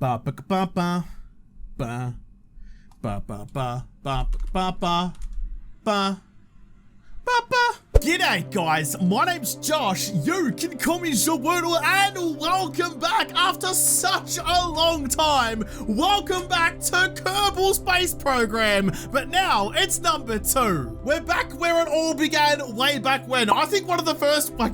Ba ba ba ba ba ba ba ba ba ba ba ba. G'day guys, my name's Josh, you can call me Wordle, and welcome back after such a long time. Welcome back to Kerbal Space Program, but now it's number 2. We're back where it all began way back when. I think one of the first 5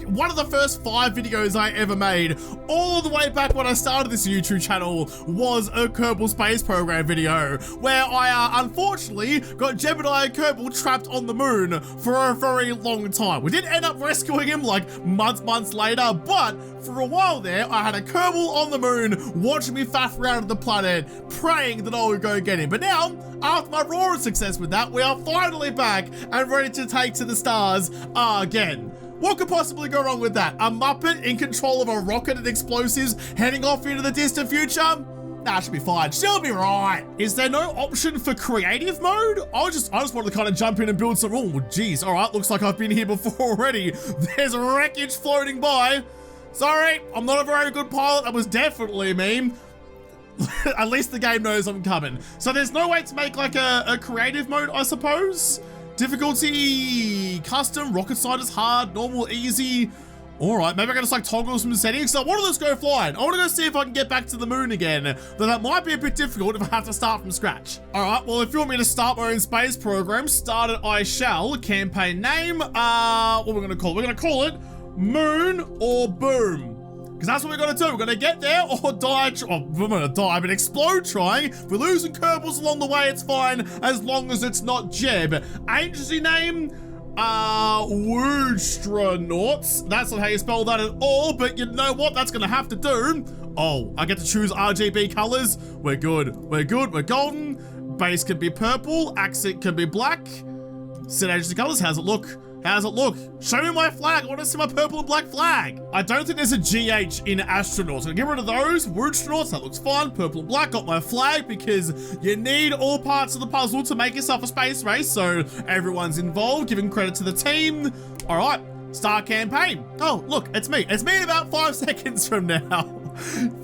videos I ever made, all the way back when I started this YouTube channel, was a Kerbal Space Program video, where I unfortunately got Gemini and Kerbal trapped on the moon for a very long time. We did end up rescuing him like months later, but for a while there, I had a Kerbal on the moon watching me faff around the planet, praying that I would go get him. But now, after my roaring success with that, we are finally back and ready to take to the stars again. What could possibly go wrong with that? A Muppet in control of a rocket and explosives heading off into the distant future? Nah, she'll be fine. She'll be right. Is there no option for creative mode? I just wanted to kind of jump in and build some. Oh, geez. All right. Looks like I've been here before already. There's wreckage floating by. Sorry, I'm not a very good pilot. That was definitely a meme. At least the game knows I'm coming. So there's no way to make like a creative mode, I suppose. Difficulty, custom, rocket scientist, hard, normal, easy. All right, maybe I can just like toggle some settings. So I want to just go flying. I want to go see if I can get back to the moon again. Though that might be a bit difficult if I have to start from scratch. All right, well, if you want me to start my own space program, start it I shall. Campaign name, what are we gonna call it? We're gonna call it Moon or Boom. Because that's what we're gonna do. We're gonna get there or die. We're gonna die, but explode trying. If we're losing Kerbals along the way, it's fine, as long as it's not Jeb. Agency name, Woodstronauts. That's not how you spell that at all, but you know what? That's gonna have to do. Oh, I get to choose RGB colors. We're good. We're good. We're golden. Base can be purple. Accent can be black. Set agency colors. How's it look? How's it look? Show me my flag. I want to see my purple and black flag. I don't think there's a GH in astronauts. So get rid of those. Woodstronauts, that looks fun. Purple and black, got my flag because you need all parts of the puzzle to make yourself a space race. So everyone's involved, giving credit to the team. All right, start campaign. Oh, look, it's me. It's me in about 5 seconds from now.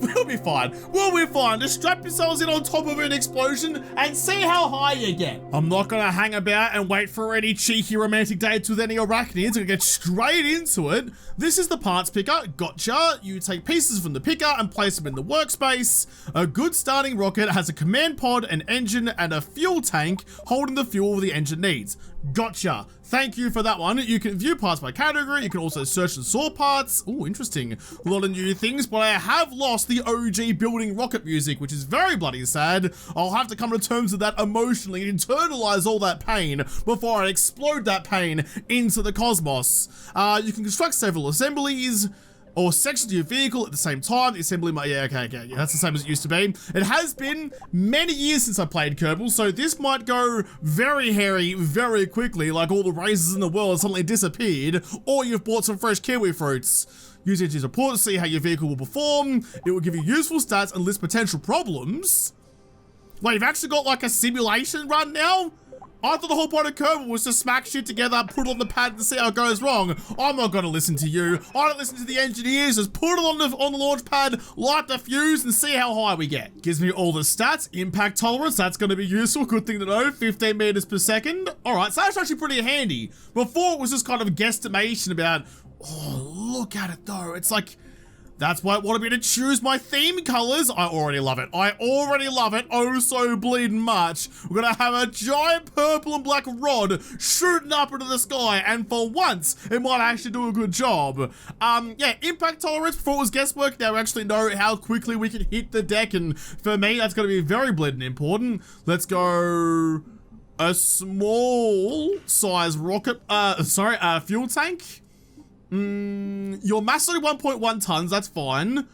We'll be fine. We'll be fine. Just strap yourselves in on top of an explosion and see how high you get. I'm not gonna hang about and wait for any cheeky romantic dates with any arachnids. I'm gonna get straight into it. This is the parts picker. Gotcha. You take pieces from the picker and place them in the workspace. A good starting rocket has a command pod, an engine, and a fuel tank holding the fuel the engine needs. Gotcha. Thank you for that one. You can view parts by category. You can also search and sort parts. Oh, interesting. A lot of new things, but I have lost the OG building rocket music, which is very bloody sad. I'll have to come to terms with that emotionally and internalize all that pain before I explode that pain into the cosmos. You can construct several assemblies or sections of your vehicle at the same time. The assembly might, yeah, okay, that's the same as it used to be. It has been many years since I played Kerbal, so this might go very hairy very quickly, like all the races in the world suddenly disappeared, or you've bought some fresh kiwi fruits. Use it as a report to see how your vehicle will perform. It will give you useful stats and list potential problems. Wait, you've actually got like a simulation run now? I thought the whole point of Kerbal was to smack shit together, put it on the pad and see how it goes wrong. I'm not gonna listen to you. I don't listen to the engineers. Just put it on the launch pad, light the fuse, and see how high we get. Gives me all the stats. Impact tolerance, that's gonna be useful. Good thing to know. 15 meters per second. All right, so that's actually pretty handy. Before it was just kind of a guesstimation about, oh, look at it though. It's like, that's why it wanted me to choose my theme colors. I already love it. I already love it oh so bleeding much. We're gonna have a giant purple and black rod shooting up into the sky, and for once, it might actually do a good job. Yeah, impact tolerance. Before it was guesswork, now we actually know how quickly we can hit the deck, and for me, that's gonna be very bleeding important. Let's go a small size rocket, fuel tank. Your mass is only 1.1 tons, that's fine.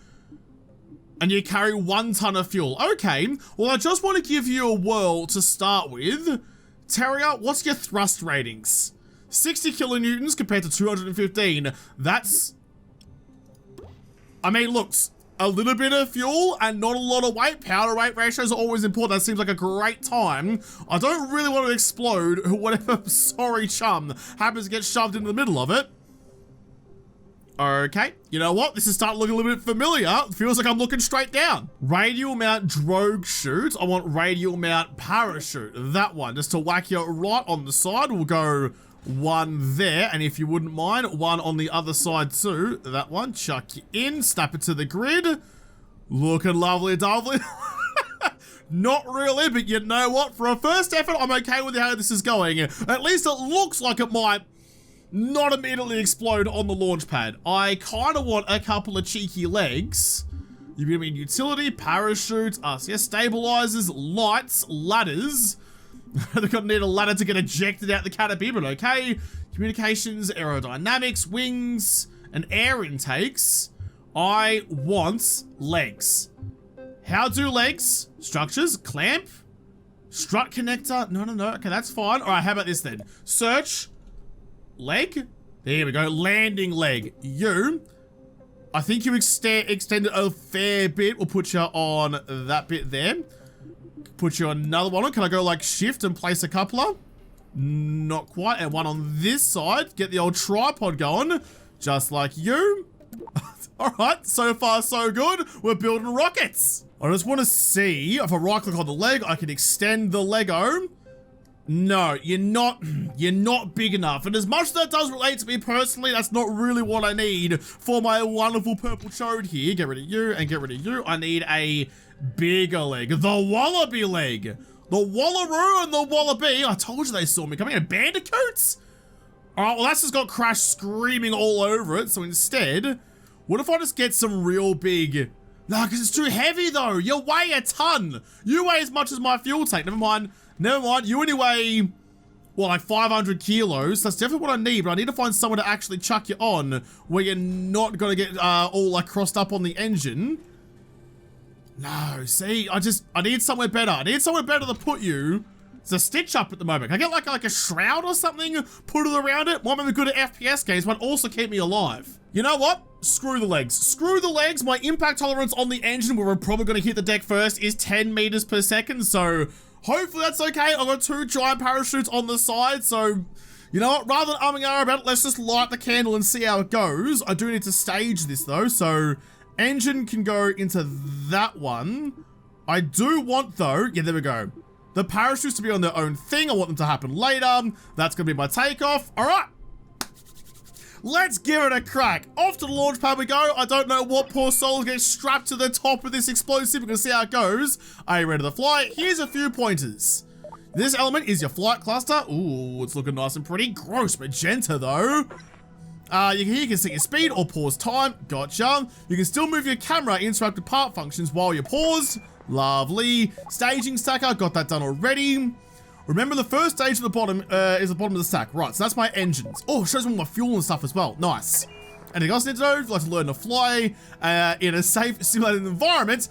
And you carry 1 ton of fuel. Okay, well, I just want to give you a whirl to start with. Terrier, what's your thrust ratings? 60 kilonewtons compared to 215. That's, I mean, looks, a little bit of fuel and not a lot of weight. Power to weight ratios are always important. That seems like a great time. I don't really want to explode whatever sorry chum happens to get shoved into the middle of it. Okay, you know what? This is starting to look a little bit familiar. It feels like I'm looking straight down. Radial mount drogue chute. I want radial mount parachute. That one, just to whack you right on the side. We'll go one there, and if you wouldn't mind, one on the other side too. That one, chuck you in, snap it to the grid. Looking lovely, lovely. Not really, but you know what? For a first effort, I'm okay with how this is going. At least it looks like it might not immediately explode on the launch pad. I kind of want a couple of cheeky legs. You're gonna need utility, parachute, stabilizers, lights, ladders. They're gonna need a ladder to get ejected out the canopy, but okay. Communications, aerodynamics, wings, and air intakes. I want legs. How do legs? Structures, clamp, strut connector. No. Okay, that's fine. All right, how about this then? Search. Leg? There we go, landing leg. You, I think you extended a fair bit. We'll put you on that bit there. Put you on another one on. Can I go like shift and place a coupler? Not quite. And one on this side. Get the old tripod going. Just like you. All right, so far so good. We're building rockets. I just want to see if I right click on the leg, I can extend the Lego. No, you're not big enough. And as much as that does relate to me personally, that's not really what I need for my wonderful purple chode here. Get rid of you and get rid of you. I need a bigger leg. The wallaby leg. The wallaroo and the wallaby. I told you they saw me coming in. Bandicoots? All right, well, that's just got Crash screaming all over it. So instead, what if I just get some real big... No, because it's too heavy though. You weigh a ton. You weigh as much as my fuel tank. Never mind. You only weigh, well, like 500 kilos. That's definitely what I need, but I need to find someone to actually chuck you on where you're not going to get all like crossed up on the engine. No, see, I need somewhere better. I need somewhere better to put you. It's a stitch up at the moment. Can I get like a shroud or something, put it around it? Might be good at FPS games, but also keep me alive. You know what? Screw the legs. Screw the legs. My impact tolerance on the engine, where we're probably going to hit the deck first, is 10 meters per second, so... hopefully that's okay. I've got 2 giant parachutes on the side, so you know what? Rather than umming and about it, let's just light the candle and see how it goes. I do need to stage this though, so engine can go into that one. I do want though, yeah, there we go. The parachutes to be on their own thing. I want them to happen later. That's gonna be my takeoff. All right. Let's give it a crack. Off to the launch pad we go. I don't know what poor soul gets strapped to the top of this explosive. We're gonna see how it goes. Are you ready to fly? Here's a few pointers. This element is your flight cluster. Ooh, it's looking nice and pretty. Gross magenta though. You can set your speed or pause time. Gotcha. You can still move your camera, interrupt the part functions while you're paused. Lovely. Staging stacker, got that done already. Remember the first stage at the bottom is the bottom of the stack. Right, so that's my engines. Oh, it shows me my fuel and stuff as well. Nice. Anything else I need to know? If you'd like to learn to fly in a safe, simulated environment,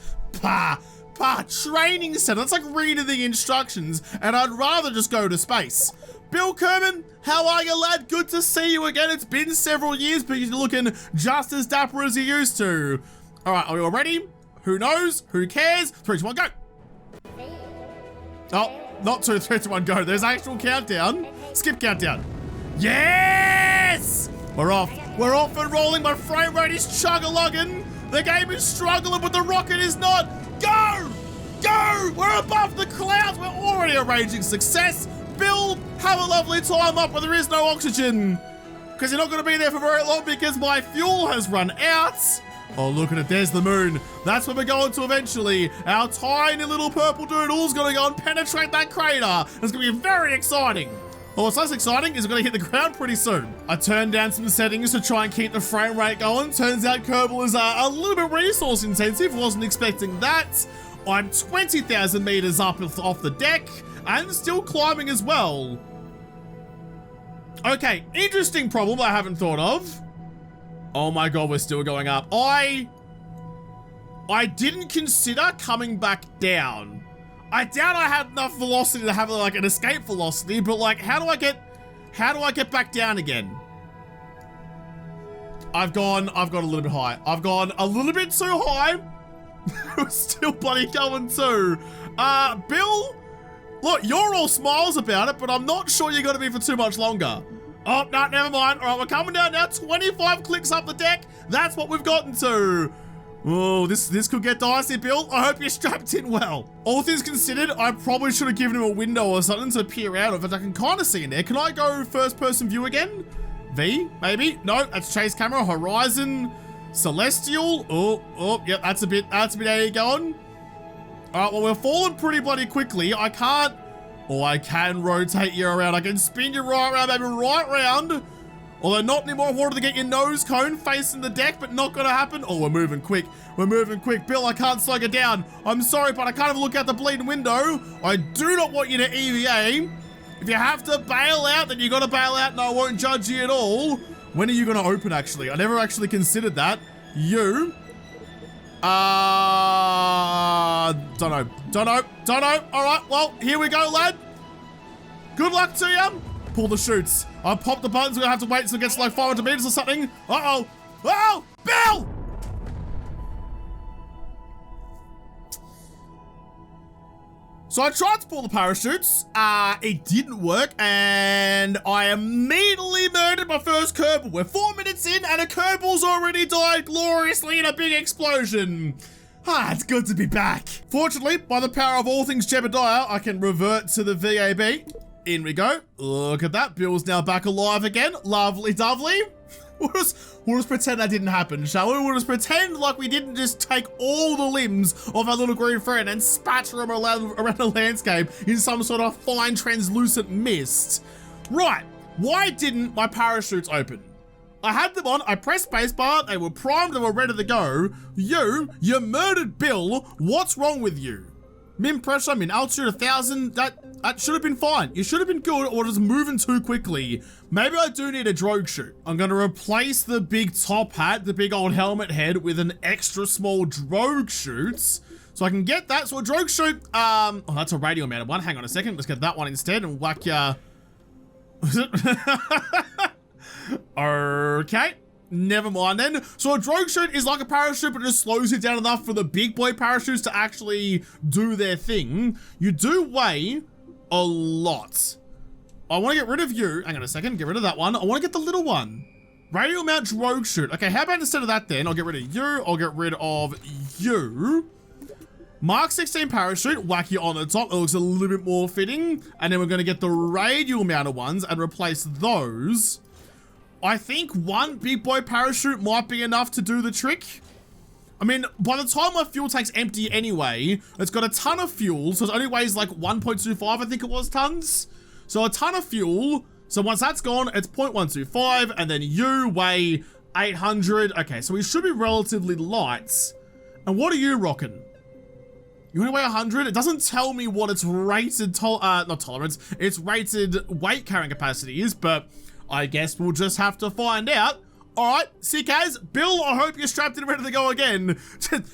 training center. That's like reading the instructions, and I'd rather just go to space. Bill Kerman, how are you, lad? Good to see you again. It's been several years, but you're looking just as dapper as you used to. All right, are we all ready? Who knows? Who cares? 3, 2, 1, go. Oh. Not 2, 3, 2, 1, go. There's actual countdown. Skip countdown. Yes! We're off. We're off and rolling. My frame rate is chug-a-lugging. The game is struggling, but the rocket is not. Go! Go! We're above the clouds. We're already arranging success. Bill, have a lovely time up where there is no oxygen. Because you're not going to be there for very long because my fuel has run out. Oh, look at it. There's the moon. That's where we're going to eventually. Our tiny little purple doodle's going to go and penetrate that crater. It's going to be very exciting. Well, what's less exciting is we're going to hit the ground pretty soon. I turned down some settings to try and keep the frame rate going. Turns out Kerbal is a little bit resource intensive. Wasn't expecting that. I'm 20,000 meters up off the deck and still climbing as well. Okay, interesting problem I haven't thought of. Oh my god, we're still going up. I didn't consider coming back down. I doubt I had enough velocity to have like an escape velocity, but like how do I get back down again? I've gone a little bit high. I've gone a little bit too high. We're still bloody going too. Bill, look, you're all smiles about it, but I'm not sure you're gonna be for too much longer. Oh, no, never mind. All right, we're coming down now. 25 clicks up the deck. That's what we've gotten to. Oh, this could get dicey, Bill. I hope you're strapped in well. All things considered, I probably should have given him a window or something to peer out of, but I can kind of see in there. Can I go first person view again? V, maybe? No, that's chase camera, horizon, celestial. Oh, yep, that's a bit airy going. All right, well, we're falling pretty bloody quickly. I can't, oh, I can rotate you around. I can spin you right around, baby, right round. Although not anymore, I wanted to get your nose cone facing the deck, but not gonna happen. Oh, we're moving quick. We're moving quick. Bill, I can't slow you down. I'm sorry, but I can't even look out the bleeding window. I do not want you to EVA. If you have to bail out, then you gotta bail out and I won't judge you at all. When are you gonna open, actually? I never actually considered that. You. Don't know. All right, well, here we go, lad. Good luck to you. Pull the chutes. I popped the buttons. We're gonna have to wait until it gets like 500 meters or something. Uh-oh. Oh, Bill! So I tried to pull the parachutes. It didn't work, and I immediately murdered my first Kerbal. We're 4 minutes in, and a Kerbal's already died gloriously in a big explosion. It's good to be back. Fortunately, by the power of all things Jebediah, I can revert to the VAB. In we go. Look at that. Bill's now back alive again. Lovely dovely. We'll just pretend that didn't happen, shall we? We'll just pretend like we didn't just take all the limbs of our little green friend and spatter them around the landscape in some sort of fine translucent mist. Right. Why didn't my parachutes open? I had them on, I pressed spacebar, they were primed, they were ready to go. You murdered Bill. What's wrong with you? Min pressure, min altitude 1,000, that should have been fine. You should have been good, or just moving too quickly. Maybe I do need a drogue chute. I'm gonna replace the big top hat, the big old helmet head, with an extra small drogue chute. So I can get that. So a drogue chute, oh, that's a radial mounted one. Hang on a second, let's get that one instead and whack ya. Okay. Never mind then. So a drogue chute is like a parachute, but it just slows you down enough for the big boy parachutes to actually do their thing. You do weigh a lot. I want to get rid of you. Hang on a second. Get rid of that one. I want to get the little one. Radial mount drogue chute. Okay, how about instead of that then? I'll get rid of you. I'll get rid of you. Mark 16 parachute. Whack you on the top. It looks a little bit more fitting. And then we're going to get the radial mounted ones and replace those. I think one big boy parachute might be enough to do the trick. I mean, by the time my fuel tank's empty anyway, it's got a ton of fuel, so it only weighs like 1.25, I think it was, tons. So a ton of fuel. So once that's gone, it's 0.125, and then you weigh 800. Okay, so we should be relatively light. And what are you rocking? You only weigh 100? It doesn't tell me what its rated, not tolerance, its rated weight carrying capacity is, but I guess we'll just have to find out. All right, CKs, Bill, I hope you're strapped in and ready to go again.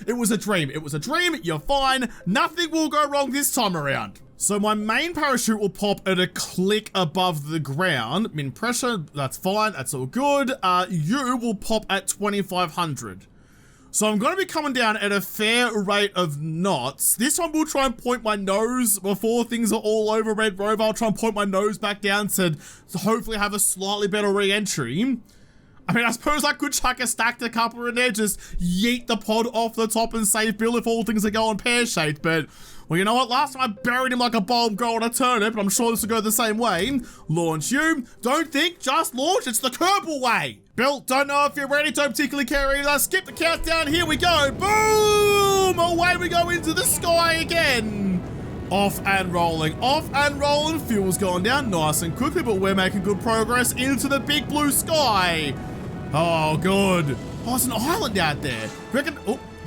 It was a dream. It was a dream. You're fine. Nothing will go wrong this time around. So my main parachute will pop at a click above the ground. Min pressure, that's fine. That's all good. You will pop at 2,500. So I'm going to be coming down at a fair rate of knots. This time we'll try and point my nose before things are all over Red Rover. I'll try and point my nose back down to hopefully have a slightly better re-entry. I mean, I suppose I could chuck a stacked coupler in there, just yeet the pod off the top and save Bill if all things are going pear-shaped, but, well, you know what? Last time I buried him like a bulb growing a turnip, and I'm sure this will go the same way. Launch you. Don't think, just launch. It's the Kerbal way. Bill, don't know if you're ready. Don't particularly care either. Skip the countdown. Here we go. Boom! Away we go into the sky again. Off and rolling. Off and rolling. Fuel's going down nice and quickly, but we're making good progress into the big blue sky. Oh, good. Oh, there's an island out there. Do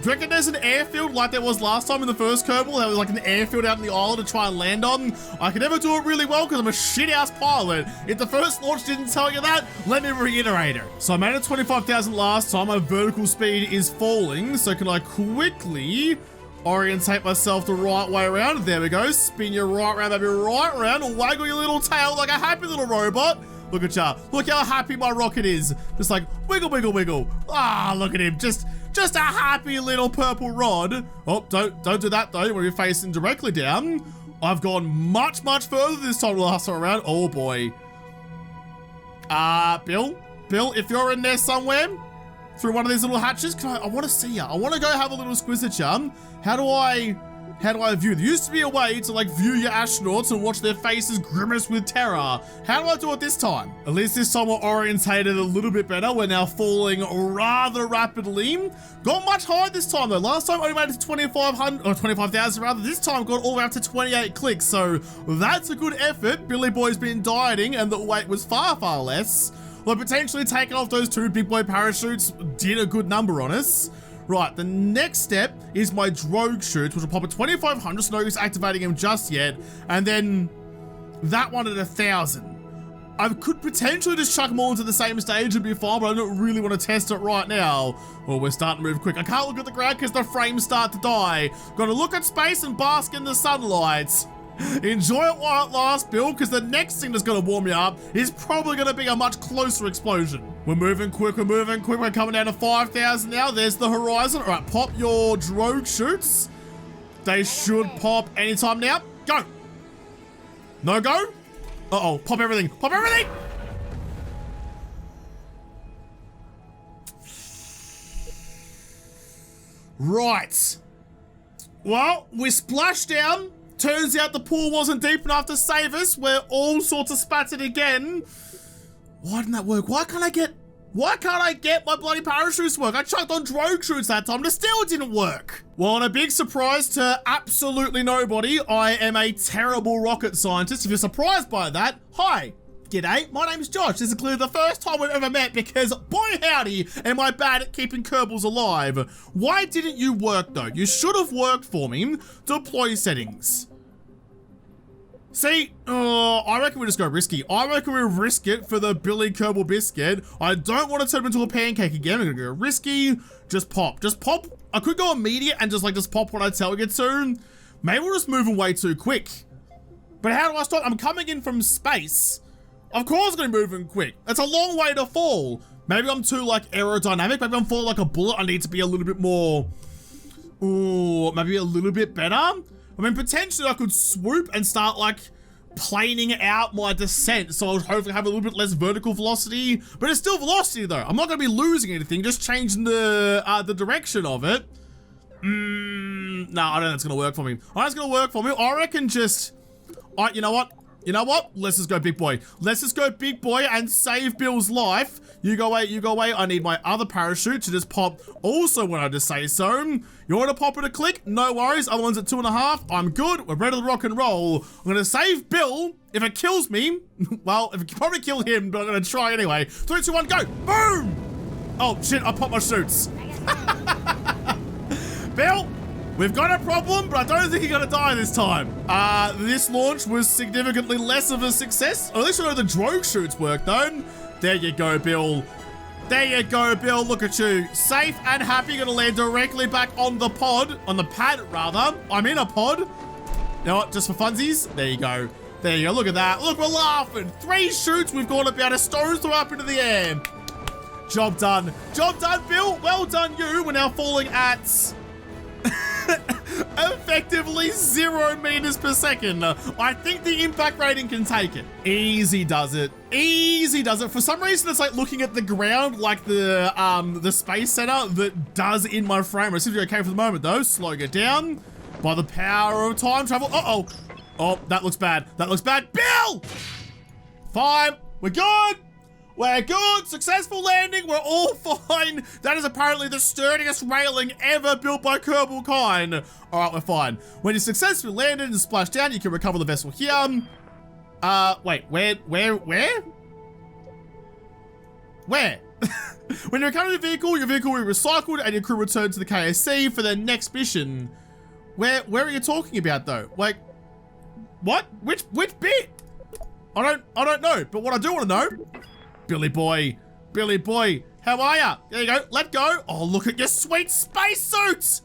you reckon there's an airfield like there was last time in the first Kerbal? There was like an airfield out in the island to try and land on. I can never do it really well because I'm a shit-ass pilot. If the first launch didn't tell you that, let me reiterate it. So I made it 25,000 last time. My vertical speed is falling. So can I quickly orientate myself the right way around? There we go. Spin you right around, baby, right around. And waggle your little tail like a happy little robot. Look at ya. Look how happy my rocket is. Just like wiggle, wiggle, wiggle. Ah, look at him. Just a happy little purple rod. Oh, don't do that though. When you're facing directly down. I've gone much, much further this time last time around. Oh boy. Bill, if you're in there somewhere, through one of these little hatches, I want to see you. I want to go have a little squiz at you. How do I view? There used to be a way to like view your astronauts and watch their faces grimace with terror. How do I do it this time? At least this time we're orientated a little bit better. We're now falling rather rapidly. Got much higher this time though. Last time only made it to 2,500 or 25,000 rather. This time got all the way up to 28 clicks. So that's a good effort. Billy Boy's been dieting and the weight was far, far less. Well, potentially taking off those 2 big boy parachutes did a good number on us. Right, the next step is my drogue chutes, which will pop at 2,500, so no use activating them just yet. And then that one at 1,000. I could potentially just chuck them all into the same stage and be fine, but I don't really want to test it right now. Well, we're starting to move quick. I can't look at the ground because the frames start to die. Gotta look at space and bask in the sunlight. Enjoy it while it lasts, Bill, because the next thing that's gonna warm you up is probably gonna be a much closer explosion. We're moving quick, we're coming down to 5,000 now. There's the horizon. All right, pop your drogue chutes. They should pop anytime now. Go. No go? Uh-oh, pop everything, pop everything! Right. Well, we splashed down. Turns out the pool wasn't deep enough to save us. We're all sorts of spattered again. Why didn't that work? Why can't I get my bloody parachutes to work? I chucked on drogue chutes that time, but it still didn't work. Well, and a big surprise to absolutely nobody, I am a terrible rocket scientist. If you're surprised by that, hi. G'day, my name's Josh. This is clearly the first time we've ever met because, boy howdy, am I bad at keeping Kerbals alive. Why didn't you work though? You should have worked for me. Deploy settings. See, I reckon we just go risky. I reckon we risk it for the Billy Kerbal biscuit. I don't want to turn him into a pancake again. We're gonna go risky. Just pop. Just pop. I could go immediate and just pop what I tell you to. Maybe we're just moving way too quick. But how do I stop? I'm coming in from space. Of course I'm gonna be moving quick. That's a long way to fall. Maybe I'm too like aerodynamic. Maybe I'm falling like a bullet. I need to be a little bit more, maybe a little bit better. I mean, potentially I could swoop and start like planing out my descent. So I'll hopefully have a little bit less vertical velocity, but it's still velocity though. I'm not gonna be losing anything, just changing the direction of it. No, I don't think it's gonna work for me. I reckon just, you know what? Let's just go big boy. Let's just go big boy and save Bill's life. You go away. I need my other parachute to just pop also when I just say so. You want to pop it a click? No worries. Other one's at 2.5. I'm good. We're ready to rock and roll. I'm going to save Bill. If it kills me, well, it can probably kill him, but I'm going to try anyway. 3, 2, 1, go. Boom. Oh, shit. I popped my chutes. Bill. We've got a problem, but I don't think you're gonna die this time. This launch was significantly less of a success. At least I know the drogue chutes work though. There you go, Bill. Look at you. Safe and happy, gonna land directly back on the pod, on the pad rather. I'm in a pod. You know what, just for funsies? There you go, look at that. Look, we're laughing. 3 chutes, we've gone about a stone's throw up into the air. Job done, Bill. Well done you. We're now falling at effectively 0 meters per second. I think the impact rating can take it. Easy does it. For some reason, it's like looking at the ground like the space center that does in my frame. It seems to be okay for the moment though. Slowing it down by the power of time travel. Oh, that looks bad. Bill! Fine. We're good. Successful landing, we're all fine. That is apparently the sturdiest railing ever built by Kerbal kind. All right, we're fine. When you successfully landed and splashed down, you can recover the vessel here. Wait, where? Where? When you recover your vehicle will be recycled and your crew returned to the KSC for their next mission. Where are you talking about though? Like, what? Which bit? I don't know, but what I do want to know, Billy boy, how are ya? There you go, let go. Oh, look at your sweet spacesuits.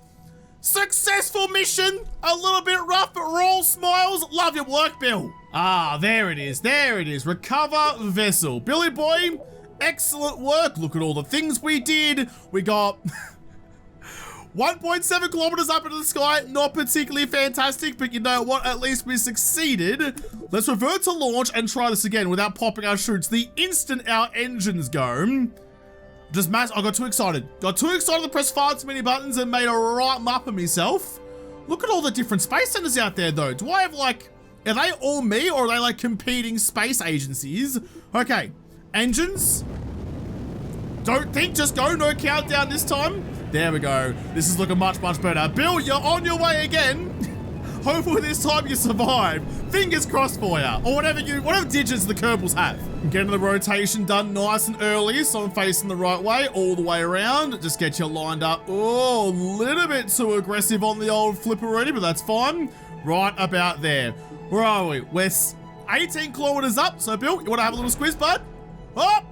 Successful mission, a little bit rough, but we're all smiles. Love your work, Bill. Ah, there it is. Recover vessel. Billy boy, excellent work. Look at all the things we did. We got 1.7 kilometers up into the sky, not particularly fantastic, but you know what? At least we succeeded. Let's revert to launch and try this again without popping our chutes. The instant our engines go, I got too excited. Got too excited to press far too many buttons and made a right mupp of myself. Look at all the different space centers out there though. Do I have like, are they all me or are they like competing space agencies? Okay, engines. Don't think, just go, no countdown this time. There we go. This is looking much, much better. Bill, you're on your way again. Hopefully this time you survive. Fingers crossed for you. Or whatever digits the Kerbals have. I'm getting the rotation done nice and early, so I'm facing the right way, all the way around. Just get you lined up. Oh, a little bit too aggressive on the old flip already, but that's fine. Right about there. Where are we? We're 18 kilometers up. So Bill, you want to have a little squeeze, bud? Up!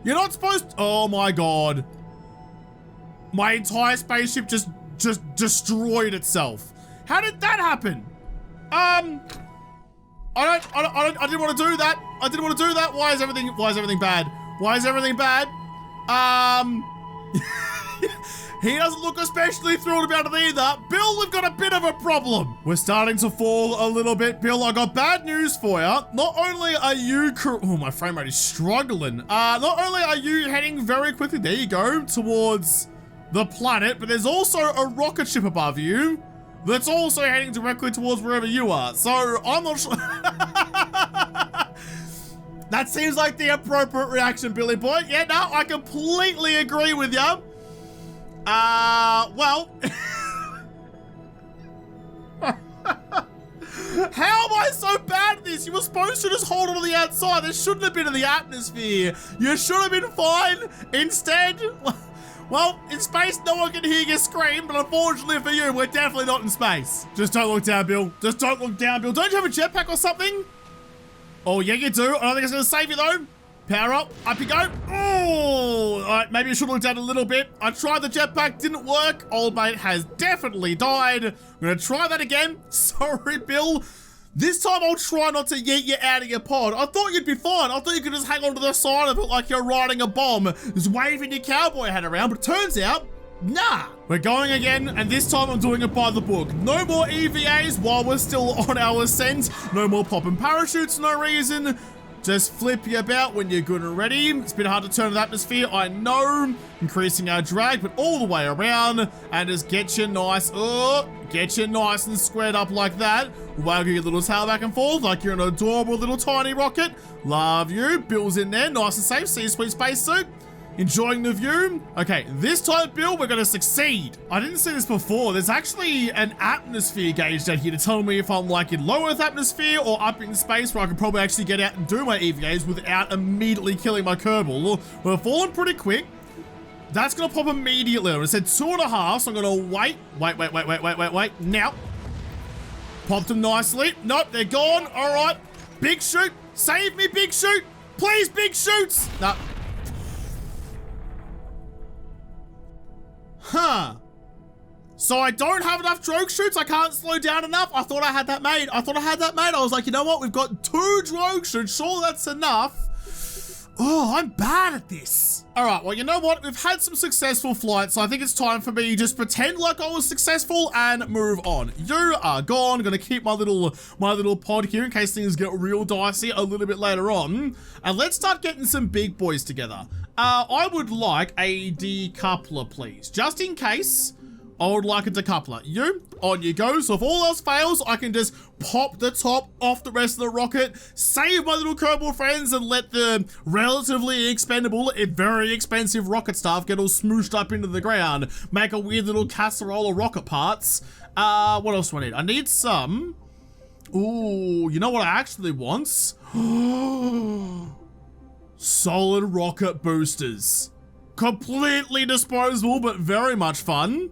You're not supposed to, oh my God. My entire spaceship just destroyed itself. How did that happen? I didn't want to do that. I didn't want to do that. Why is everything bad? Why is everything bad? He doesn't look especially thrilled about it either. Bill, we've got a bit of a problem. We're starting to fall a little bit. Bill, I got bad news for you. Not only are you, oh, my frame rate is struggling. Not only are you heading very quickly, there you go, towards the planet, but there's also a rocket ship above you that's also heading directly towards wherever you are. So I'm not sure. That seems like the appropriate reaction, Billy Boy. Yeah, no, I completely agree with you. Well. How am I so bad at this? You were supposed to just hold on to the outside. This shouldn't have been in the atmosphere. You should have been fine. Instead, well, in space, no one can hear you scream, but unfortunately for you, we're definitely not in space. Just don't look down, Bill. Just don't look down, Bill. Don't you have a jetpack or something? Oh, yeah, you do. I don't think it's gonna save you, though. Power up you go. Oh, all right, maybe you should look down a little bit. I tried the jetpack, didn't work. Old mate has definitely died. I'm gonna try that again. Sorry, Bill. This time I'll try not to yeet you out of your pod. I thought you'd be fine. I thought you could just hang onto the side of it like you're riding a bomb, just waving your cowboy hat around, but it turns out, nah. We're going again, and this time I'm doing it by the book. No more EVAs while we're still on our ascent. No more popping parachutes, no reason. Just flip you about when you're good and ready. It's been hard to turn the atmosphere, I know. Increasing our drag, but all the way around. And just get you nice, get you nice and squared up like that. Waggle your little tail back and forth like you're an adorable little tiny rocket. Love you. Bill's in there, nice and safe. See you, sweet spacesuit. Enjoying the view. Okay, this time, Bill, we're gonna succeed. I didn't see this before. There's actually an atmosphere gauge down here to tell me if I'm like in low Earth atmosphere or up in space where I can probably actually get out and do my EVAs without immediately killing my Kerbal. We're falling pretty quick. That's gonna pop immediately. I said 2.5, so I'm gonna wait. Now. Popped them nicely. Nope, they're gone. All right. Big shoot. Save me, big shoot. Please, big shoots. No. Huh. So I don't have enough drogue chutes. I can't slow down enough. I thought I had that made. I was like, you know what? We've got 2 drogue chutes. Sure, that's enough. Oh, I'm bad at this. All right, well, you know what? We've had some successful flights, so I think it's time for me to just pretend like I was successful and move on. You are gone. Gonna keep my little pod here in case things get real dicey a little bit later on. And let's start getting some big boys together. I would like a decoupler, please. Just in case, I would like a decoupler. You, on you go. So if all else fails, I can just pop the top off the rest of the rocket, save my little Kerbal friends, and let the relatively expendable, very expensive rocket stuff get all smooshed up into the ground. Make a weird little casserole of rocket parts. What else do I need? I need some. Ooh, you know what I actually want? Solid rocket boosters. Completely disposable, but very much fun.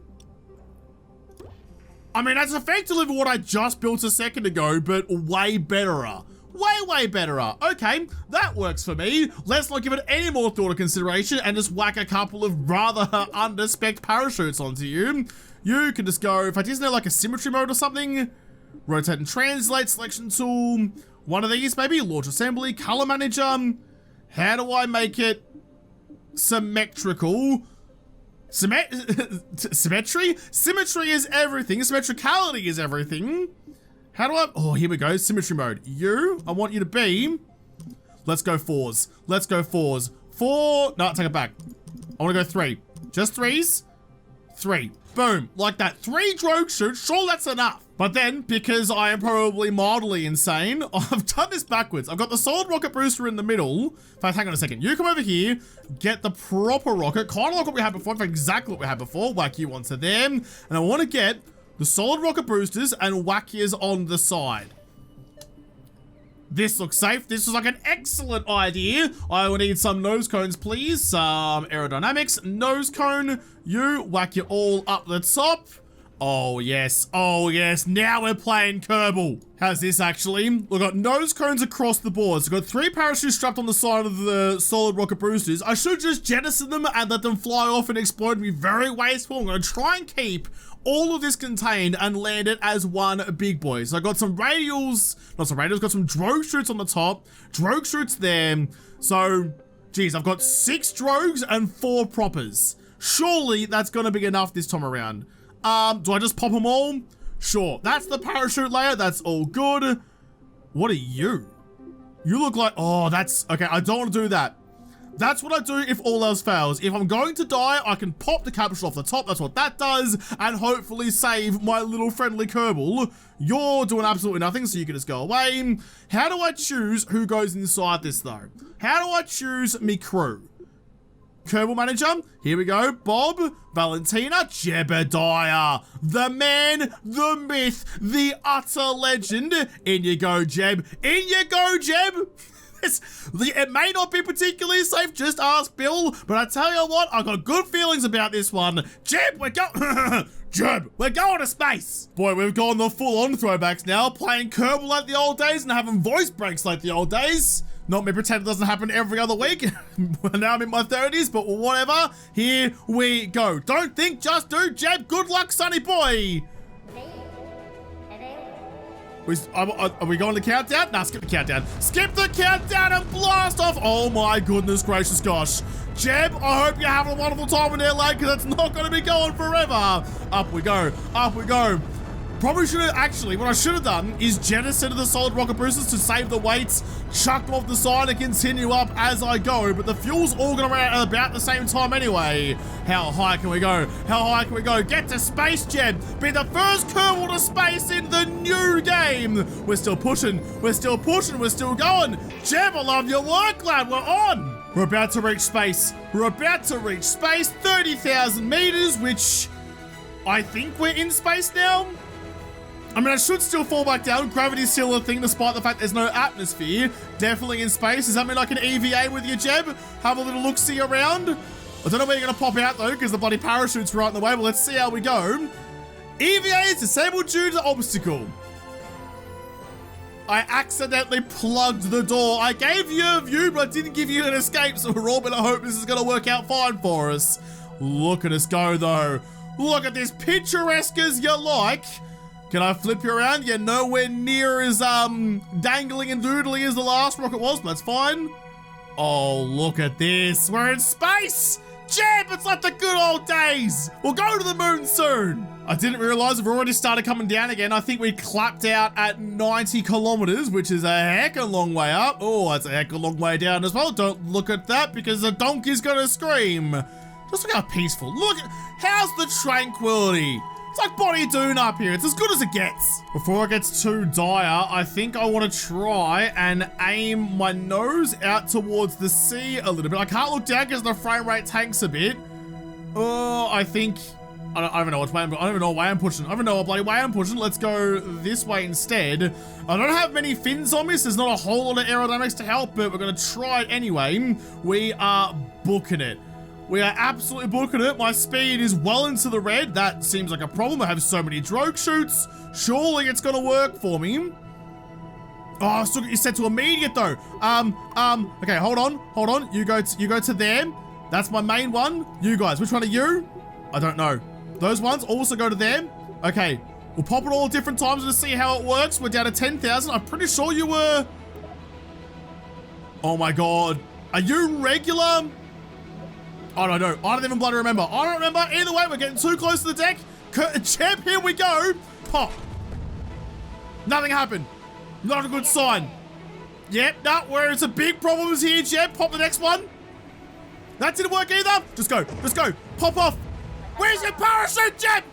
I mean, that's effectively what I just built a second ago, but way betterer. Way betterer. Okay, that works for me. Let's not give it any more thought or consideration and just whack a couple of rather under-spec'd parachutes onto you. You can just go, if isn't there like a symmetry mode or something? Rotate and translate, selection tool. One of these maybe, launch assembly, color manager. How do I make it symmetrical? Symmetry? Symmetry is everything. Symmetricality is everything. How do I... Oh, here we go. Symmetry mode. I want you to be... Let's go 4s. Let's go 4s. 4... No, take it back. I want to go 3. Just 3s. 3. Boom. Like that. 3 drogue shoots. Sure, that's enough. But then, because I am probably mildly insane, I've done this backwards. I've got the solid rocket booster in the middle. In fact, hang on a second. You come over here, get the proper rocket, kind of like what we had before. In fact, exactly what we had before. Whack you onto them. And I want to get the solid rocket boosters and whack yous on the side. This looks safe. This is like an excellent idea. I will need some nose cones, please. Some aerodynamics. Nose cone. You whack you all up the top. Oh, yes. Oh, yes. Now we're playing Kerbal. How's this, actually? We've got nose cones across the board. So we've got 3 parachutes strapped on the side of the solid rocket boosters. I should just jettison them and let them fly off and explode and be very wasteful. I'm going to try and keep all of this contained and land it as one big boy. So I got some radials, not some radials, got some drogue shoots on the top, drogue shoots there. So, geez, I've got 6 drogues and 4 proppers. Surely that's going to be enough this time around. Do I just pop them all? Sure. That's the parachute layer. That's all good. What are you? You look like, oh, that's, okay, I don't want to do that. That's what I do if all else fails. If I'm going to die, I can pop the capsule off the top. That's what that does. And hopefully save my little friendly Kerbal. You're doing absolutely nothing, so you can just go away. How do I choose who goes inside this, though? How do I choose me crew? Kerbal manager, here we go. Bob, Valentina, Jebediah, the man, the myth, the utter legend. In you go, Jeb. In you go, Jeb. It may not be particularly safe, just ask Bill, but I tell you what, I got good feelings about this one. Jeb, Jeb, we're going to space. Boy, we've gone the full-on throwbacks now, playing Kerbal like the old days and having voice breaks like the old days. Not me pretend it doesn't happen every other week. Now I'm in my 30s, but whatever. Here we go. Don't think, just do. Jeb, good luck, sonny boy. Are we going to countdown? Nah, skip the countdown. Skip the countdown and blast off. Oh my goodness gracious gosh. Jeb, I hope you're having a wonderful time in LA because it's not going to be going forever. Up we go. Up we go. Probably should have, actually, what I should have done is jettison the solid rocket boosters to save the weights, chuck them off the side and continue up as I go, but the fuel's all going to run out at about the same time anyway. How high can we go? How high can we go? Get to space, Jeb. Be the first Kerbal to space in the new game. We're still pushing. We're still pushing. We're still going. Jeb, I love your work, lad. We're on. We're about to reach space. We're about to reach space. 30,000 meters, which I think we're in space now. I mean, I should still fall back down. Gravity's still a thing despite the fact there's no atmosphere. Definitely in space. Does that mean I can EVA with you, Jeb? Have a little look-see around? I don't know where you're going to pop out, though, because the bloody parachute's right in the way, but let's see how we go. EVA is disabled due to obstacle. I accidentally plugged the door. I gave you a view, but I didn't give you an escape, so we're all going to hope this is going to work out fine for us. Look at us go, though. Look at this, picturesque as you like. Can I flip you around? You're nowhere near as dangling and doodly as the last rocket was, but that's fine. Oh, look at this. We're in space! Jeb, it's like the good old days. We'll go to the moon soon. I didn't realize we've already started coming down again. I think we clapped out at 90 kilometers, which is a heck of a long way up. Oh, that's a heck of a long way down as well. Don't look at that because the donkey's gonna scream. Just look how peaceful. Look, how's the tranquility? It's like Bonnie Doon up here. It's as good as it gets. Before it gets too dire, I think I want to try and aim my nose out towards the sea a little bit. I can't look down because the frame rate tanks a bit. Oh, I think... I don't even know which way I don't even know what way I'm pushing. I don't even know what bloody way I'm pushing. Let's go this way instead. I don't have many fins on me, so there's not a whole lot of aerodynamics to help, but we're going to try it anyway. We are booking it. We are absolutely booking it. My speed is well into the red. That seems like a problem. I have so many drogue shoots. Surely it's gonna work for me. Oh, I still get you set to immediate though. Okay, hold on. You go to them. That's my main one. You guys, which one are you? I don't know. Those ones also go to them. Okay, we'll pop it all at different times to see how it works. We're down to 10,000. I'm pretty sure you were... Oh my God. Are you regular? I don't know. I don't even bloody remember. I don't remember. Either way, we're getting too close to the deck. Jeb, here we go. Pop. Nothing happened. Not a good sign. Yep, no, where it's a big problem is here, Jeb. Pop the next one. That didn't work either. Just go. Just go. Pop off. Where's your parachute, Jeb?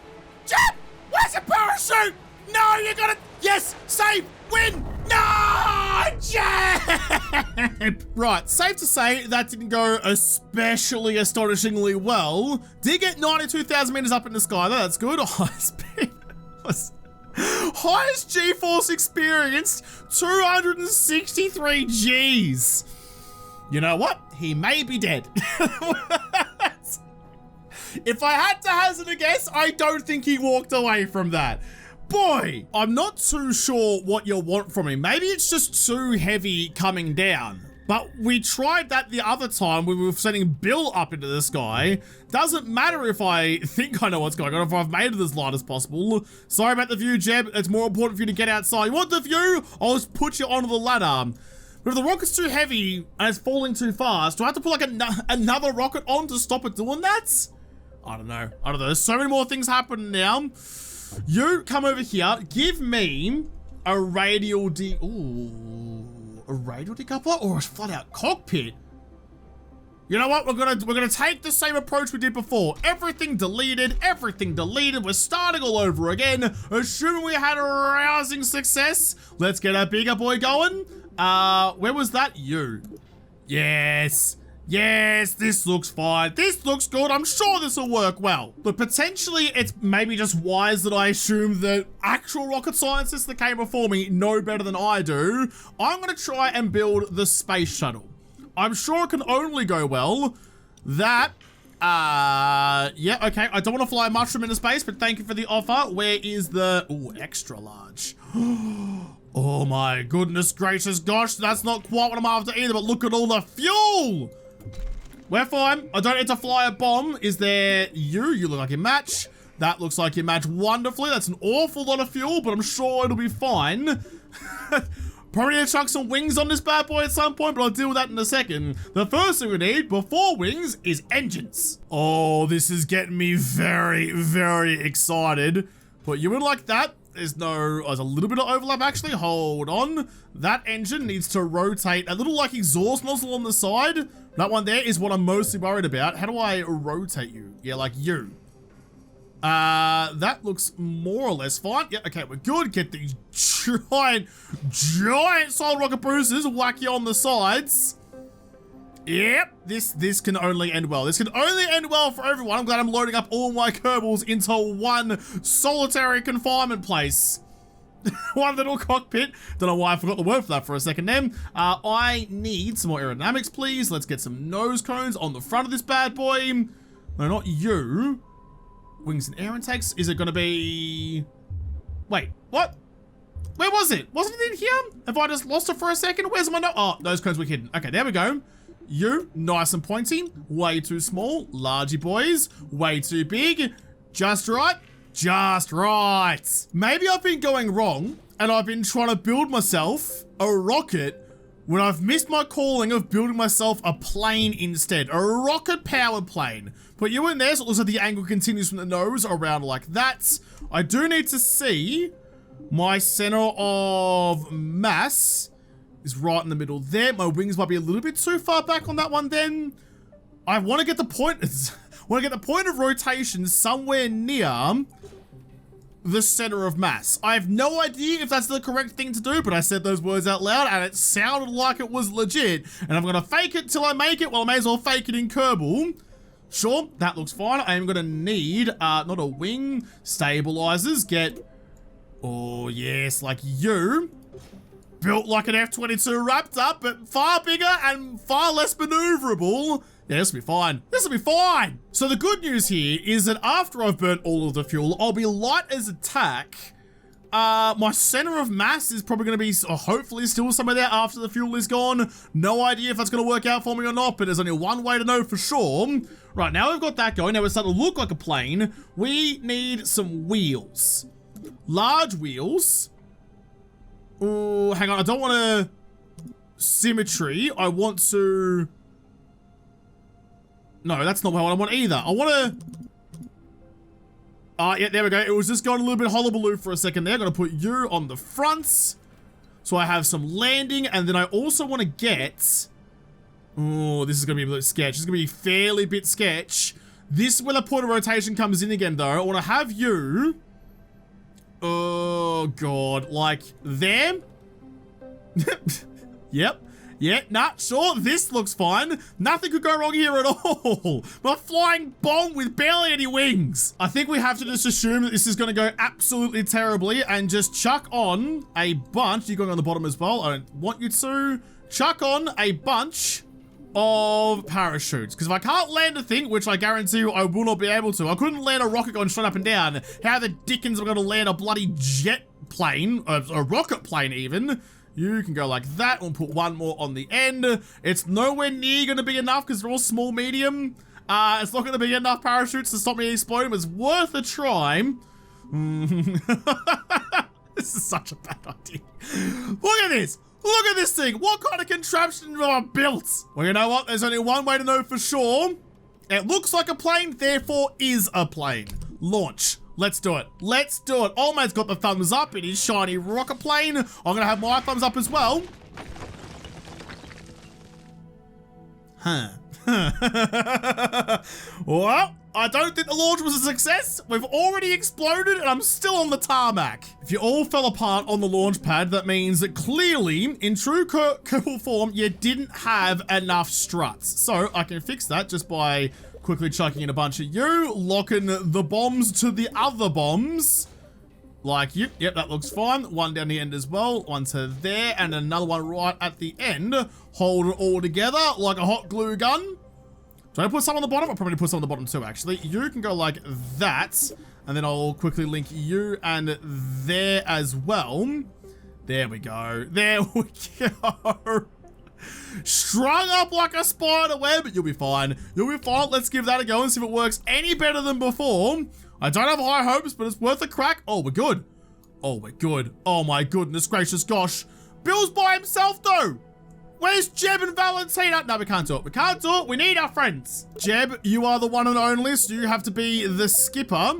Jeb, where's your parachute? No, you gotta. Yes, save, win. No, Jeb. Right, safe to say that didn't go especially astonishingly well. Did get 92,000 meters up in the sky, though. That's good. Highest G-force experienced, 263 Gs. You know what? He may be dead. If I had to hazard a guess, I don't think he walked away from that. Boy, I'm not too sure what you want from him. Maybe it's just too heavy coming down. But we tried that the other time when we were sending Bill up into the sky. Doesn't matter if I think I know what's going on, if I've made it as light as possible. Sorry about the view, Jeb. It's more important for you to get outside. You want the view? I'll just put you onto the ladder. But if the rocket's too heavy and it's falling too fast, do I have to put like another rocket on to stop it doing that? I don't know. I don't know. There's so many more things happening now. You come over here. Give me a radial a radial decoupler or a flat out cockpit? You know what? We're gonna take the same approach we did before. Everything deleted. We're starting all over again. Assuming we had a rousing success. Let's get our bigger boy going. Where was that? You. Yes. Yes, this looks fine. This looks good. I'm sure this will work well. But potentially it's maybe just wise that I assume that actual rocket scientists that came before me know better than I do. I'm gonna try and build the space shuttle. I'm sure it can only go well. That, yeah, okay. I don't want to fly a mushroom into space, but thank you for the offer. Where is the, extra large. Oh my goodness gracious gosh, that's not quite what I'm after either, but look at all the fuel. We're fine. I don't need to fly a bomb. Is there you? You look like you match. That looks like you match wonderfully. That's an awful lot of fuel, but I'm sure it'll be fine. Probably need to chuck some wings on this bad boy at some point, but I'll deal with that in a second. The first thing we need before wings is engines. Oh, this is getting me very, very excited. Put you in like that. There's a little bit of overlap actually. Hold on. That engine needs to rotate a little like exhaust nozzle on the side. That one there is what I'm mostly worried about. How do I rotate you? Yeah, like you. That looks more or less fine. Yeah, okay, we're good. Get these giant solid rocket boosters, whack you on the sides. Yep, this can only end well. This can only end well for everyone. I'm glad I'm loading up all my Kerbals into one solitary confinement place. One little cockpit. Don't know why I forgot the word for that for a second then. I need some more aerodynamics, please. Let's get some nose cones on the front of this bad boy. No, not you. Wings and air intakes. Is it going to be... Wait, what? Where was it? Wasn't it in here? Have I just lost it for a second? Where's my... Oh, those cones were hidden. Okay, there we go. You, nice and pointy. Way too small. Largy boys. Way too big. Just right. Just right. Maybe I've been going wrong and I've been trying to build myself a rocket when I've missed my calling of building myself a plane instead. A rocket powered plane. Put you in there so it looks like the angle continues from the nose around like that. I do need to see my center of mass is right in the middle there. My wings might be a little bit too far back on that one then. I want to get the point of rotation somewhere near the center of mass. I have no idea if that's the correct thing to do, but I said those words out loud and it sounded like it was legit. And I'm gonna fake it till I make it. Well, I may as well fake it in Kerbal. Sure, that looks fine. I am gonna need, not a wing, stabilizers. Get, oh yes, like you. Built like an F-22 Raptor, but far bigger and far less maneuverable. Yeah, this will be fine. This will be fine. So the good news here is that after I've burnt all of the fuel, I'll be light as a tack. My center of mass is probably going to be, hopefully, still somewhere there after the fuel is gone. No idea if that's going to work out for me or not, but there's only one way to know for sure. Right, now we've got that going. Now we're starting to look like a plane. We need some wheels. Large wheels. Oh, hang on. I don't want to... Symmetry. I want to... No, that's not what I want either. I want to... yeah, there we go. It was just going a little bit hullabaloo for a second there. I'm going to put you on the front. So I have some landing, and then I also want to get... Oh, this is going to be a bit sketch. This is going to be fairly bit sketch. This is where the point of rotation comes in again, though. I want to have you... Oh, God. Like, there? Yep. Yeah, nah, sure, this looks fine. Nothing could go wrong here at all. My flying bomb with barely any wings. I think we have to just assume that this is gonna go absolutely terribly and just chuck on a bunch. You're going on the bottom as well. I don't want you to. Chuck on a bunch of parachutes. Because if I can't land a thing, which I guarantee you I will not be able to. I couldn't land a rocket going straight up and down. How the dickens am I gonna land a bloody jet plane, a rocket plane even? You can go like that. We'll put one more on the end. It's nowhere near going to be enough because they're all small, medium. It's not going to be enough parachutes to stop me exploding. It's worth a try. This is such a bad idea. Look at this. Look at this thing. What kind of contraption have I built? Well, you know what? There's only one way to know for sure. It looks like a plane, therefore is a plane. Launch. Let's do it. Let's do it. Old man's got the thumbs up in his shiny rocket plane. I'm going to have my thumbs up as well. Huh. Well, I don't think the launch was a success. We've already exploded and I'm still on the tarmac. If you all fell apart on the launch pad, that means that clearly, in true Kerbal form, you didn't have enough struts. So I can fix that just by quickly chucking in a bunch of you, locking the bombs to the other bombs. Like, yep, that looks fine. One down the end as well, one to there, and another one right at the end. Hold it all together like a hot glue gun. Do I put some on the bottom? I'll probably put some on the bottom too, actually. You can go like that, and then I'll quickly link you and there as well. There we go. There we go. Strung up like a spider web. You'll be fine. You'll be fine. Let's give that a go and see if it works any better than before. I don't have high hopes, but it's worth a crack. Oh, we're good. Oh, we're good. Oh my goodness gracious gosh. Bill's by himself though. Where's Jeb and Valentina? No, we can't do it. We can't do it. We need our friends. Jeb, you are the one and only, so you have to be the skipper.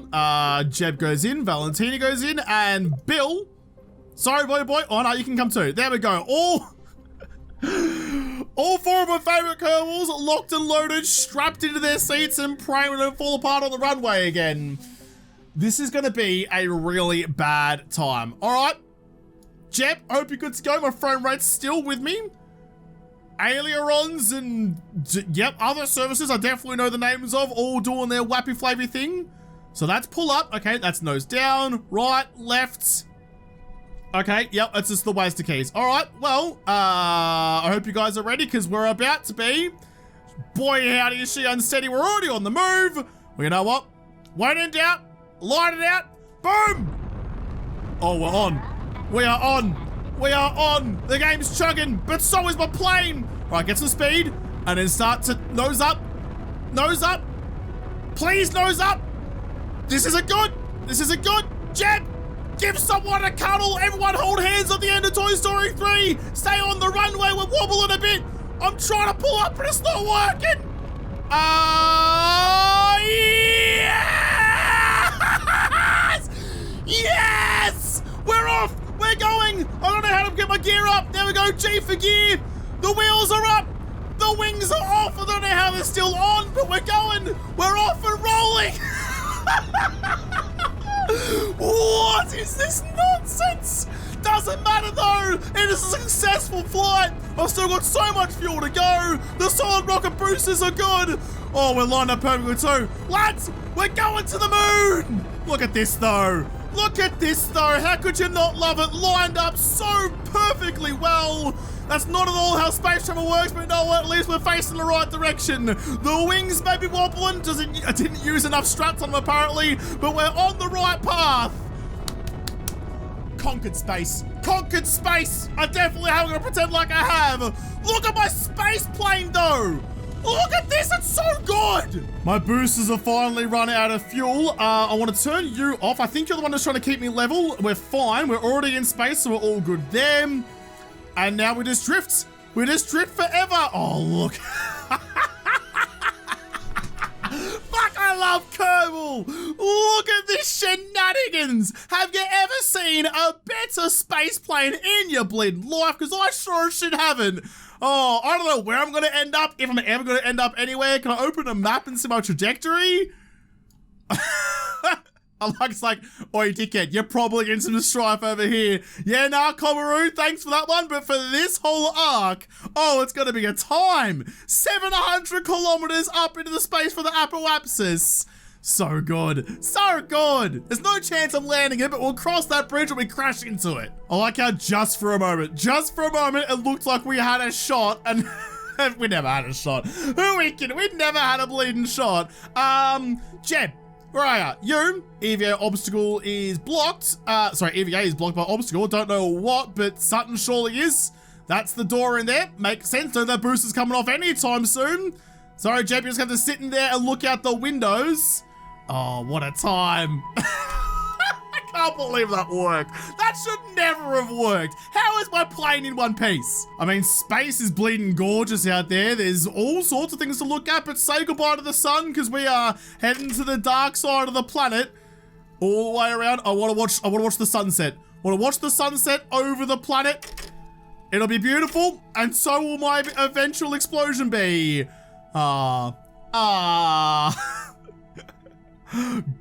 Jeb goes in, Valentina goes in, and Bill. Sorry, boy. Oh no, you can come too. There we go. All four of my favorite Kerbals locked and loaded, strapped into their seats and praying we don't fall apart on the runway again. This is going to be a really bad time. All right, Jeb, hope you're good to go. My frame rate's still with me. Ailerons and, yep, other services I definitely know the names of, all doing their wappy flavy thing. So that's pull up. Okay, that's nose down, right, left. Okay, yep, that's just the waster keys. All right, well, I hope you guys are ready because we're about to be. Boy, howdy is she unsteady. We're already on the move. Well, you know what? When in doubt, light it out. Boom. Oh, we're on. We are on. We are on. The game's chugging, but so is my plane. All right, get some speed and then start to nose up. Nose up. Please nose up. This isn't good. This isn't good. Jeb. Give someone a cuddle. Everyone hold hands at the end of Toy Story 3. Stay on the runway. We're wobbling a bit. I'm trying to pull up, but it's not working. Yes! Yes! We're off. We're going. I don't know how to get my gear up. There we go. G for gear. The wheels are up. The wings are off. I don't know how they're still on, but we're going. We're off and rolling. What is this nonsense? Doesn't matter though. It is a successful flight. I've still got so much fuel to go. The solid rocket boosters are good. Oh, we're lined up perfectly too. Lads, we're going to the moon. Look at this though. Look at this though. How could you not love it? Lined up so perfectly well. That's not at all how space travel works, but you know what? At least we're facing the right direction. The wings may be wobbling. I didn't use enough struts on them apparently, but we're on the right path. Conquered space. Conquered space. I definitely am gonna pretend like I have. Look at my space plane though. Look at this, it's so good. My boosters are finally run out of fuel. I want to turn you off. I think you're the one that's trying to keep me level. We're fine. We're already in space, so we're all good there. And now we just drift. We just drift forever. Oh, look. love Kerbal. Look at this shenanigans. Have you ever seen a better space plane in your bleeding life? Because I sure as shit haven't. Oh, I don't know where I'm going to end up, if I'm ever going to end up anywhere. Can I open a map and see my trajectory? It's like, oi dickhead, you're probably getting some strife over here. Yeah, nah, Komaru, thanks for that one, but for this whole arc, oh, it's gonna be a time. 700 kilometers up into the space for the apoapsis. So good, so good. There's no chance I'm landing it, but we'll cross that bridge when we crash into it. I like how just for a moment, it looked like we had a shot, and we never had a shot. Who are we kidding? We never had a bleeding shot. Jeb. Where are you? EVA obstacle is blocked. EVA is blocked by obstacle. Don't know what, but Sutton surely is. That's the door in there. Makes sense. So that booster's coming off anytime soon. Sorry, Jeb, you just have to sit in there and look out the windows. Oh, what a time. I can't believe that worked. That should never have worked. How is my plane in one piece? I mean, space is bleeding gorgeous out there. There's all sorts of things to look at, but say goodbye to the sun because we are heading to the dark side of the planet. All the way around. I want to watch the sunset. I want to watch the sunset over the planet. It'll be beautiful, and so will my eventual explosion be.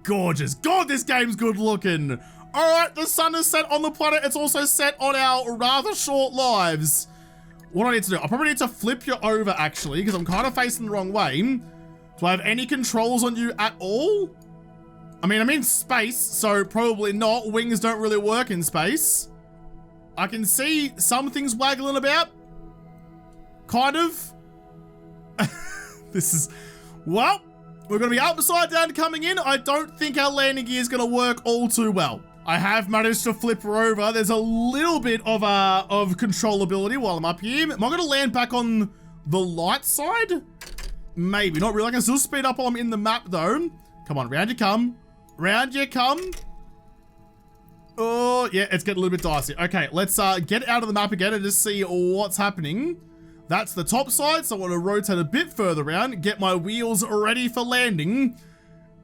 Gorgeous. God, this game's good looking. All right, the sun is set on the planet. It's also set on our rather short lives. What do I need to do? I probably need to flip you over, actually, because I'm kind of facing the wrong way. Do I have any controls on you at all? I mean, I'm in space, so probably not. Wings don't really work in space. I can see some things waggling about. Kind of. This is... Well... We're going to be upside down coming in. I don't think our landing gear is going to work all too well. I have managed to flip her over. There's a little bit of controllability while I'm up here. Am I going to land back on the light side? Maybe. Not really. I can still speed up while I'm in the map, though. Come on. Round you come. Round you come. Oh, yeah. It's getting a little bit dicey. Okay. Let's get out of the map again and just see what's happening. That's the top side, so I want to rotate a bit further around, get my wheels ready for landing.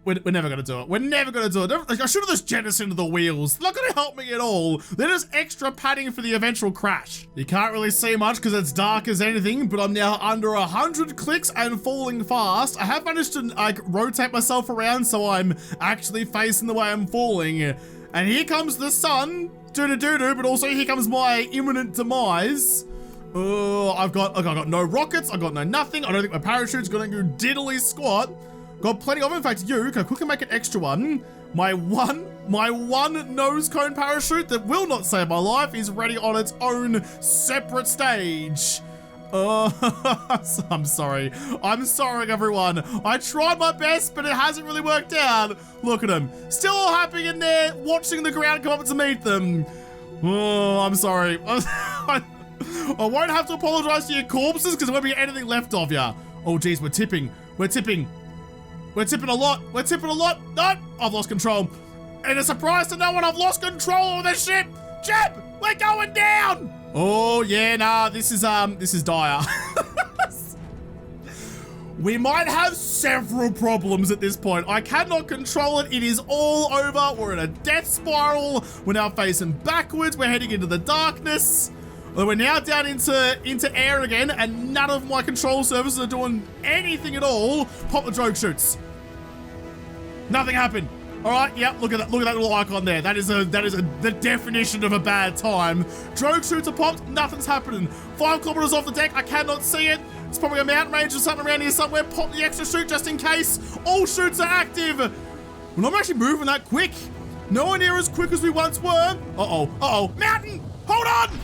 We're never going to do it. We're never going to do it. I should have just jettisoned the wheels. They're not going to help me at all. They're just extra padding for the eventual crash. You can't really see much because it's dark as anything, but I'm now under 100 clicks and falling fast. I have managed to rotate myself around so I'm actually facing the way I'm falling. And here comes the sun, doo-doo-doo-doo, but also here comes my imminent demise. Oh, I've got no rockets. I've got no nothing. I don't think my parachute's gonna do diddly squat. Got plenty of, in fact, can I quickly make an extra one? My one nose cone parachute that will not save my life is ready on its own separate stage. I'm sorry. I'm sorry, everyone. I tried my best, but it hasn't really worked out. Look at them. Still all happy in there, watching the ground come up to meet them. Oh, I'm sorry. I won't have to apologize to your corpses because there won't be anything left of ya. Oh, geez, we're tipping. We're tipping. We're tipping a lot. We're tipping a lot. No, I've lost control. And a surprise to no one, I've lost control of the ship. Jeb, we're going down. Oh, yeah, nah, this is dire. We might have several problems at this point. I cannot control it. It is all over. We're in a death spiral. We're now facing backwards. We're heading into the darkness. We're now down into air again, and none of my control surfaces are doing anything at all. Pop the drogue chutes. Nothing happened. All right, yep, look at that little icon there. That is the definition of a bad time. Drogue chutes are popped, nothing's happening. 5 kilometers off the deck, I cannot see it. It's probably a mountain range or something around here somewhere. Pop the extra chute just in case. All chutes are active. We're not actually moving that quick. Nowhere near as quick as we once were. Uh-oh, mountain, hold on.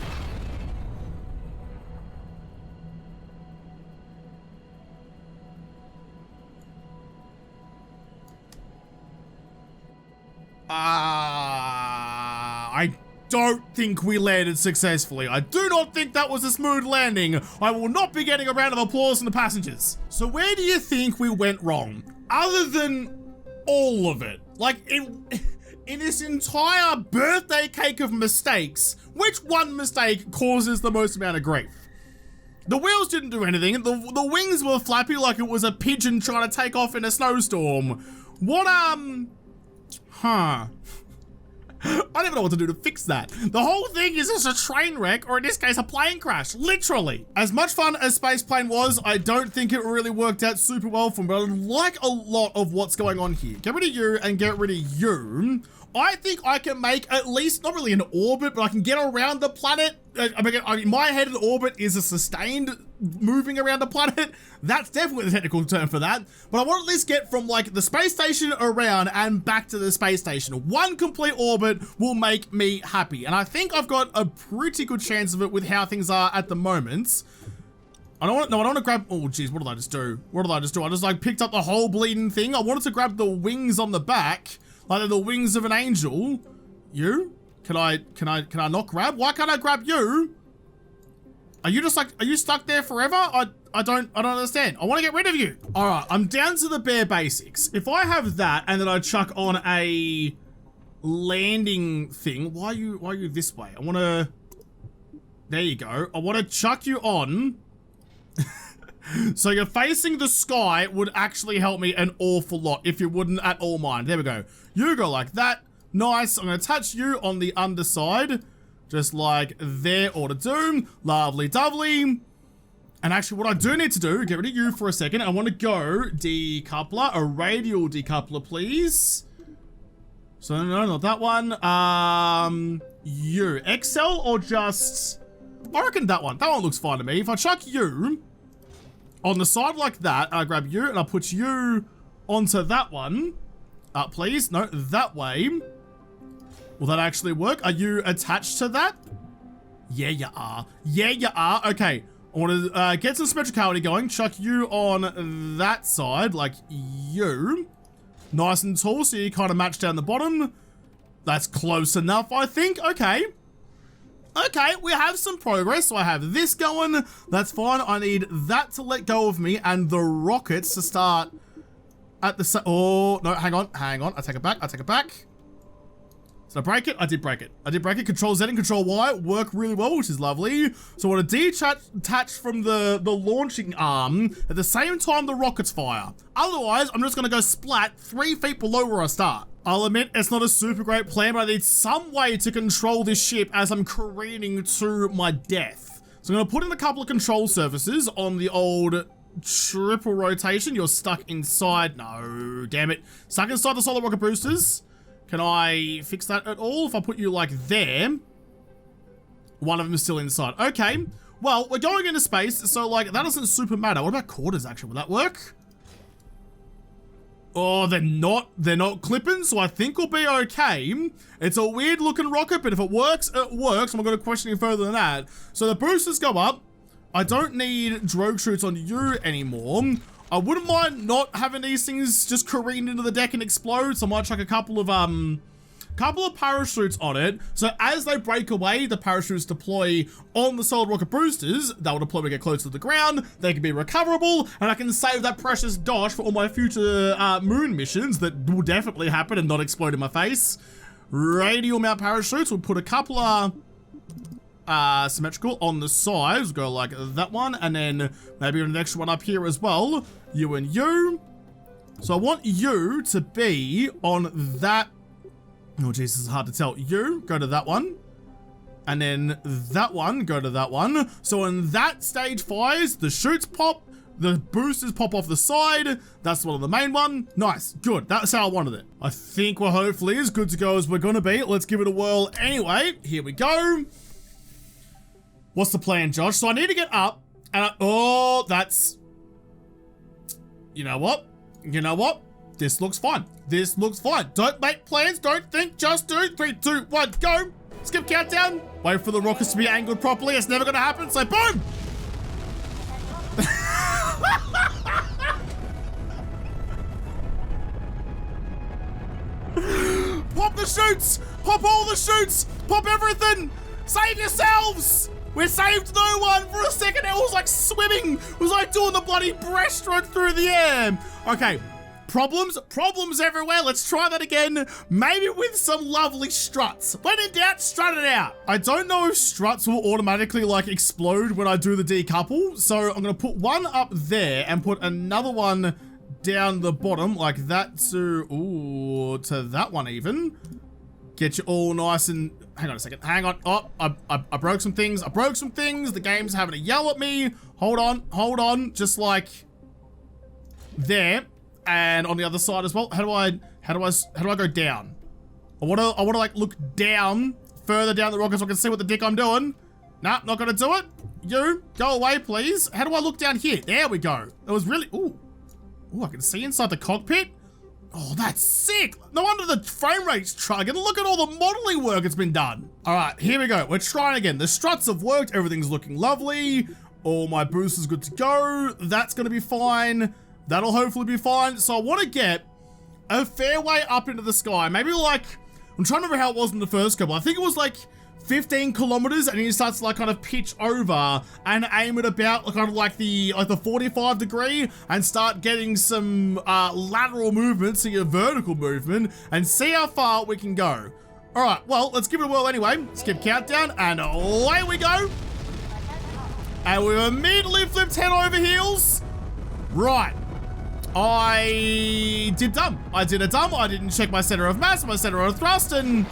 I don't think we landed successfully. I do not think that was a smooth landing. I will not be getting a round of applause from the passengers. So where do you think we went wrong? Other than all of it. Like, in this entire birthday cake of mistakes, which one mistake causes the most amount of grief? The wheels didn't do anything. The wings were flappy like it was a pigeon trying to take off in a snowstorm. What, huh. I don't even know what to do to fix that. The whole thing is just a train wreck, or in this case, a plane crash, literally. As much fun as Space Plane was, I don't think it really worked out super well for me, but I like a lot of what's going on here. Get rid of you and get rid of you. I think I can make at least, not really an orbit, but I can get around the planet. I mean, in my head, an orbit is a sustained moving around the planet. That's definitely the technical term for that. But I want to at least get from like the space station around and back to the space station. One complete orbit will make me happy. And I think I've got a pretty good chance of it with how things are at the moment. I don't want to grab, oh geez, what did I just do? What did I just do? I just like picked up the whole bleeding thing. I wanted to grab the wings on the back. Like the wings of an angel. You? Can I not grab? Why can't I grab you? Are you just like, are you stuck there forever? I don't understand. I want to get rid of you. All right, I'm down to the bare basics. If I have that and then I chuck on a landing thing, why are you this way? I want to, there you go. I want to chuck you on. So you're facing the sky would actually help me an awful lot if you wouldn't at all mind. There we go. You go like that. Nice. I'm going to touch you on the underside. Just like there, ought to do. Lovely dovely. And actually what I do need to do, get rid of you for a second. I want to go decoupler, a radial decoupler, please. So no, not that one. You. XL or just, I reckon that one. That one looks fine to me. If I chuck you on the side like that, I grab you and I put you onto that one. Please, no, that way. Will that actually work? Are you attached to that? Yeah, you are. Yeah, you are. Okay, I want to get some symmetricality going. Chuck you on that side, like you. Nice and tall, so you kind of match down the bottom. That's close enough, I think. Okay. Okay, we have some progress. So I have this going. That's fine. I need that to let go of me and the rockets to start at the oh, no, hang on. I take it back. Did I break it? I did break it. Control Z and Control Y work really well, which is lovely. So I want to detach from the launching arm at the same time the rockets fire. Otherwise, I'm just going to go splat 3 feet below where I start. I'll admit it's not a super great plan, but I need some way to control this ship as I'm careening to my death. So I'm going to put in a couple of control surfaces on the old triple rotation. You're stuck inside. No, damn it. Stuck inside the solid rocket boosters. Can I fix that at all? If I put you like there, one of them is still inside. Okay, well, we're going into space, so like that doesn't super matter. What about quarters actually? Will that work? Oh, they're not clipping, so I think we'll be okay. It's a weird looking rocket, but if it works, it works. I'm not going to question any further than that. So the boosters go up. I don't need drogue chutes on you anymore. I wouldn't mind not having these things just careen into the deck and explode, so I might chuck a couple of parachutes on it. So as they break away, the parachutes deploy on the solid rocket boosters. They will deploy when we get close to the ground. They can be recoverable, and I can save that precious dosh for all my future moon missions that will definitely happen and not explode in my face. Radial mount parachutes. We'll put a couple of symmetrical on the sides. Go like that one, and then maybe an extra one up here as well. You and you. So I want you to be on that. Oh geez, this is hard to tell. You go to that one, and then that one go to that one. So when that stage fires, the chutes pop, the boosters pop off the side. That's one of the main one. Nice, good. That's how I wanted it. I think we're hopefully as good to go as we're gonna be. Let's give it a whirl anyway. Here we go. What's the plan, Josh? So I need to get up, and oh, that's, you know what? This looks fine. This looks fine. Don't make plans. Don't think. Just do. 3, 2, 1, go. Skip countdown. Wait for the rockets to be angled properly. It's never going to happen. So boom. Pop the chutes. Pop all the chutes. Pop everything. Save yourselves. We saved no one. For a second, it was like swimming. It was like doing the bloody breaststroke through the air. Okay. Problems everywhere. Let's try that again. Maybe with some lovely struts. When in doubt, strut it out. I don't know if struts will automatically like explode when I do the decouple. So I'm gonna put one up there and put another one down the bottom like that to that one even. Get you all nice and, hang on a second, hang on. Oh, I broke some things. The game's having a yell at me. Hold on, just like there. And on the other side as well. How do I go down? I wanna like look down, further down the rocket so I can see what the dick I'm doing. Nah, not gonna do it. You, go away please. How do I look down here? There we go. It was really, ooh, I can see inside the cockpit. Oh, that's sick. No wonder the frame rate's chugging. Look at all the modeling work that's been done. All right, here we go. We're trying again. The struts have worked. Everything's looking lovely. All my boosters good to go. That's gonna be fine. That'll hopefully be fine. So I want to get a fair way up into the sky. Maybe like, I'm trying to remember how it was in the first couple. I think it was like 15 kilometers, and he starts to like kind of pitch over and aim at about kind of like the 45 degree and start getting some lateral movement, so your vertical movement, and see how far we can go. All right, well, let's give it a whirl anyway. Skip countdown, and away we go. And we immediately flipped head over heels. Right. I did dumb. I didn't check my center of mass, my center of thrust, and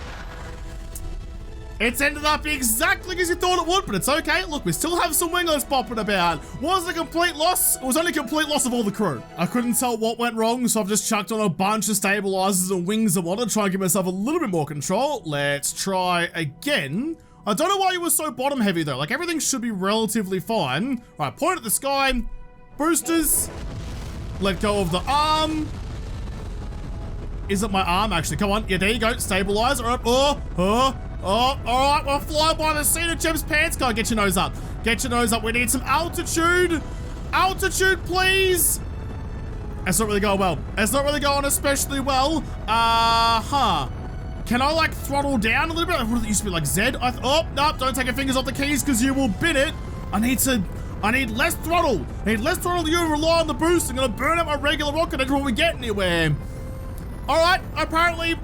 it's ended up exactly as you thought it would, but it's okay. Look, we still have some winglets popping about. Was it a complete loss? It was only a complete loss of all the crew. I couldn't tell what went wrong, so I've just chucked on a bunch of stabilizers and wings and whatnot to try and give myself a little bit more control. Let's try again. I don't know why you were so bottom heavy though. Like everything should be relatively fine. All right, point at the sky. Boosters. Let go of the arm. Is it my arm actually? Come on. Yeah, there you go. Stabilize. All right. Oh, all right. We're flying by the seat of Jim's pants. Go on, get your nose up. Get your nose up. We need some altitude. Altitude, please. It's not really going well. It's not really going especially well. Can I like throttle down a little bit? What did it used to be like Z? Oh, no, don't take your fingers off the keys because you will bin it. I need less throttle. I need less throttle. You rely on the boost. I'm gonna burn up my regular rocket before we get anywhere. All right, apparently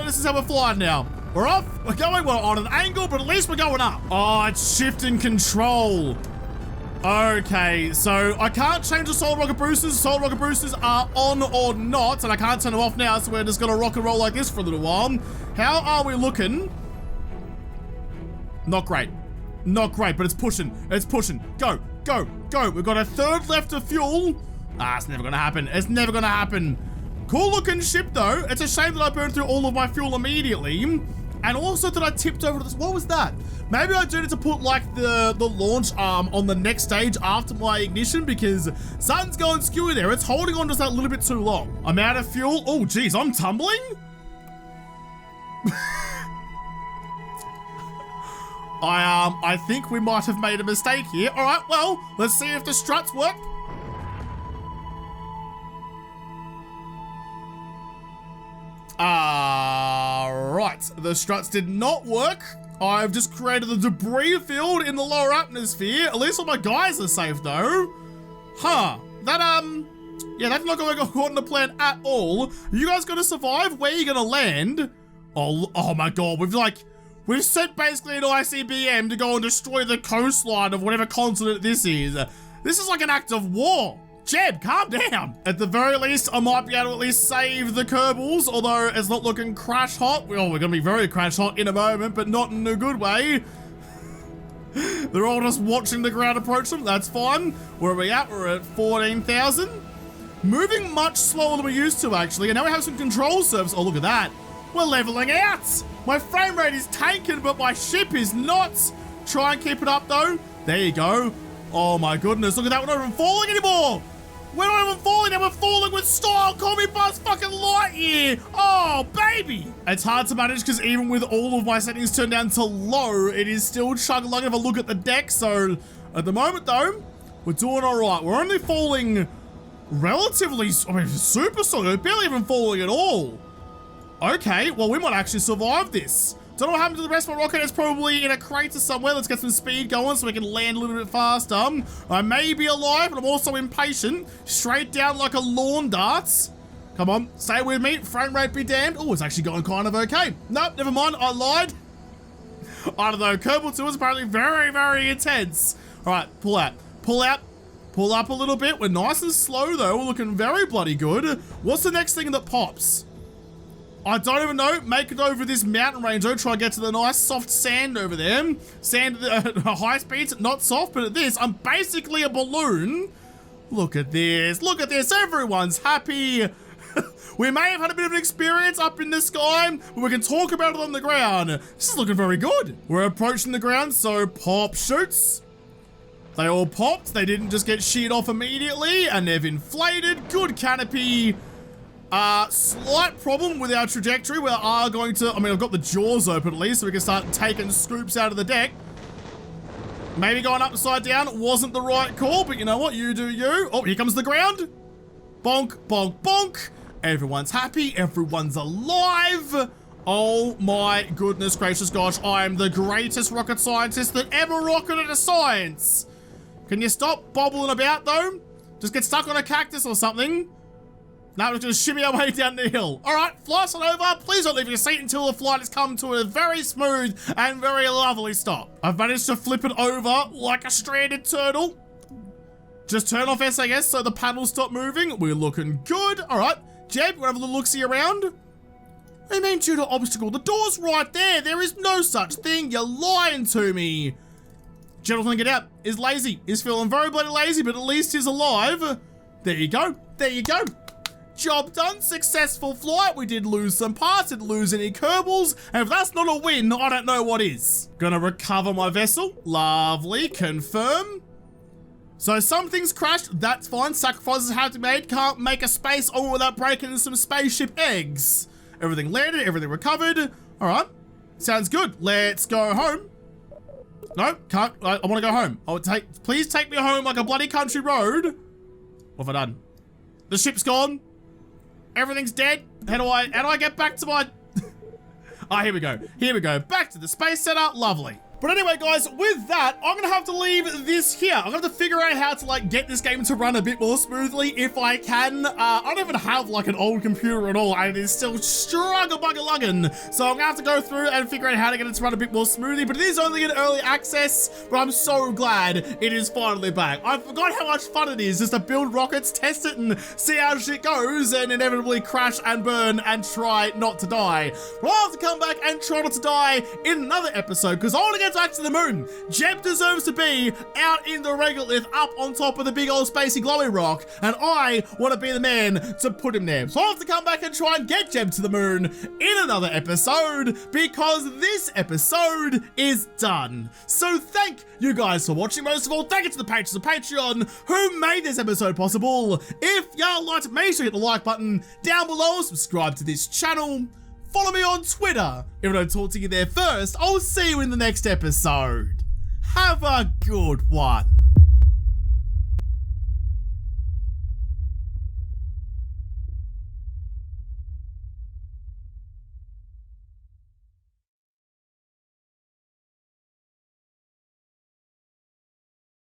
this is how we're flying now. We're off, we're on an angle, but at least we're going up. Oh, it's shift and control. Okay, so I can't change the solid rocket boosters. Solid rocket boosters are on or not, and I can't turn them off now, so we're just gonna rock and roll like this for a little while. How are we looking? Not great. Not great, but it's pushing. It's pushing. Go, go, go. We've got a third left of fuel. It's never gonna happen. It's never gonna happen. Cool looking ship though. It's a shame that I burned through all of my fuel immediately. And also that I tipped over to this. What was that? Maybe I do need to put like the launch arm on the next stage after my ignition because something's going skewy there. It's holding on just that little bit too long. I'm out of fuel. Oh geez, I'm tumbling. I think we might have made a mistake here. All right, well, let's see if the struts work. Right, the struts did not work. I've just created a debris field in the lower atmosphere. At least all my guys are safe though. Huh, yeah, that's not going according to plan at all. You guys gonna survive? Where are you gonna land? Oh my God, we've sent basically an ICBM to go and destroy the coastline of whatever continent this is. This is like an act of war. Jeb, calm down. At the very least, I might be able to at least save the Kerbals, although it's not looking crash hot. Well, we're gonna be very crash hot in a moment, but not in a good way. They're all just watching the ground approach them. That's fine. Where are we at? We're at 14,000. Moving much slower than we used to, actually. And now we have some control surface. Oh, look at that. We're leveling out. My frame rate is tanking, but my ship is not. Try and keep it up, though. There you go. Oh, my goodness. Look at that. We're not even falling anymore. We're not even falling now, we're falling with style. Call me Buzz fucking Lightyear. Oh, baby. It's hard to manage because even with all of my settings turned down to low, it is still chugging along if I look at the deck. So at the moment though, we're doing all right. We're only falling relatively, super slow. We're barely even falling at all. Okay, well, we might actually survive this. Don't know what happened to the rest of my rocket. It's probably in a crater somewhere. Let's get some speed going so we can land a little bit faster. I may be alive, but I'm also impatient. Straight down like a lawn dart. Come on, stay with me. Frame rate be damned. Oh, it's actually going kind of okay. Nope, never mind. I lied. I don't know. Kerbal 2 is apparently very, very intense. All right, pull out. Pull out. Pull up a little bit. We're nice and slow, though. We're looking very bloody good. What's the next thing that pops? I don't even know. Make it over this mountain range, though. Try to get to the nice soft sand over there. Sand at high speeds, not soft, but at this, I'm basically a balloon. Look at this. Look at this. Everyone's happy. We may have had a bit of an experience up in the sky, but we can talk about it on the ground. This is looking very good. We're approaching the ground, so pop shoots. They all popped. They didn't just get sheared off immediately, and they've inflated. Good canopy. Slight problem with our trajectory. We are going to, I mean, I've got the jaws open at least, so we can start taking scoops out of the deck. Maybe going upside down wasn't the right call, but you know what? You do you. Oh, here comes the ground. Bonk, bonk, bonk. Everyone's happy. Everyone's alive. Oh my goodness gracious gosh. I am the greatest rocket scientist that ever rocketed a science. Can you stop bobbling about though? Just get stuck on a cactus or something. Now we're just gonna shimmy our way down the hill. All right, fly us on over. Please don't leave your seat until the flight has come to a very smooth and very lovely stop. I've managed to flip it over like a stranded turtle. Just turn off SAS so the paddles stop moving. We're looking good. All right, Jeb, you wanna have a little look-see around? I mean, due to obstacle, the door's right there. There is no such thing. You're lying to me. Gentleman, get out. Is lazy. Is feeling very bloody lazy, but at least he's alive. There you go. There you go. Job done. Successful flight. We did lose some parts. Didn't lose any Kerbals. And if that's not a win, I don't know what is. Gonna recover my vessel. Lovely. Confirm. So some things crashed. That's fine. Sacrifices have to be made. Can't make a space on without breaking some spaceship eggs. Everything landed. Everything recovered. All right. Sounds good. Let's go home. No, can't. I want to go home. Please take me home like a bloody country road. What have I done? The ship's gone. Everything's dead. How do I get back to my... Ah, here we go. Here we go. Back to the space center. Lovely. But anyway, guys, with that, I'm going to have to leave this here. I'm going to have to figure out how to, like, get this game to run a bit more smoothly if I can. I don't even have, like, an old computer at all, and it is still struggle-bugger-lugging. So I'm going to have to go through and figure out how to get it to run a bit more smoothly. But it is only in early access, but I'm so glad it is finally back. I forgot how much fun it is just to build rockets, test it, and see how shit goes, and inevitably crash and burn and try not to die. But I'll have to come back and try not to die in another episode, because I want to get back to the moon. Jeb deserves to be out in the regolith up on top of the big old spacey glowy rock, and I want to be the man to put him there. So I'll have to come back and try and get Jeb to the moon in another episode, because this episode is done. So thank you guys for watching. Most of all, thank you to the patrons of Patreon who made this episode possible. If y'all liked it, make sure to hit the like button down below, subscribe to this channel, follow me on Twitter. If I don't talk to you there first, I'll see you in the next episode. Have a good one.